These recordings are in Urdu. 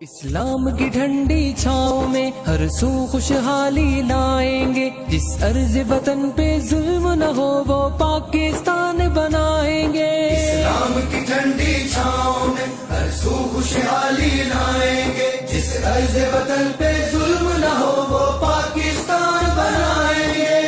اسلام کی ٹھنڈی چھاؤں میں ہر سو خوشحالی لائیں گے، جس ارض وطن پہ ظلم نہ ہو وہ پاکستان بنائیں گے۔ اسلام کی ٹھنڈی چھاؤں میں ہر سو خوشحالی لائیں گے، جس ارض وطن پہ ظلم نہ ہو وہ پاکستان بنائیں گے۔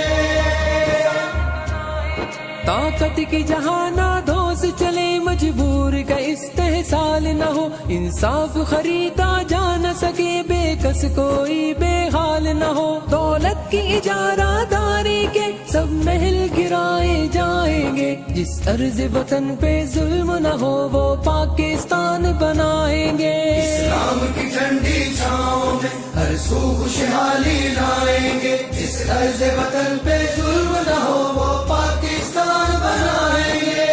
طاقت کی جہاں نادوس چلے، مجبور کا استحصال نہ ہو، انصاف خریدا جا نہ سکے، بے کس کوئی بے حال نہ ہو۔ دولت کی اجارہ داری کے سب محل گرائے جائیں گے، جس ارض وطن پہ ظلم نہ ہو وہ پاکستان بنائیں گے۔ اسلام کی ٹھنڈی چھاؤں میں ہر سو خوشحالی لائیں گے، جس ارض وطن پہ ظلم نہ ہو وہ پاکستان بنائیں گے۔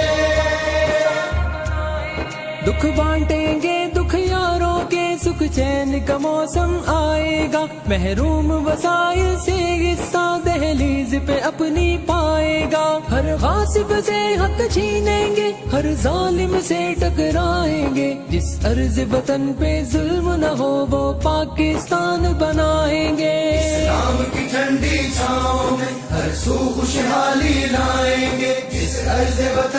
دکھ بانٹیں گے دکھ یاروں کے، سکھ چین کا موسم آئے گا، محروم وسائل سے حصہ دہلیز پہ اپنی پائے گا۔ ہر غاصب سے حق چھینیں گے، ہر ظالم سے ٹکرائیں گے، جس ارض وطن پہ ظلم نہ ہو وہ پاکستان بنائیں گے۔ اسلام کی ٹھنڈی چھاؤں میں ہر سو خوشحالی لائیں گے، جس ارض وطن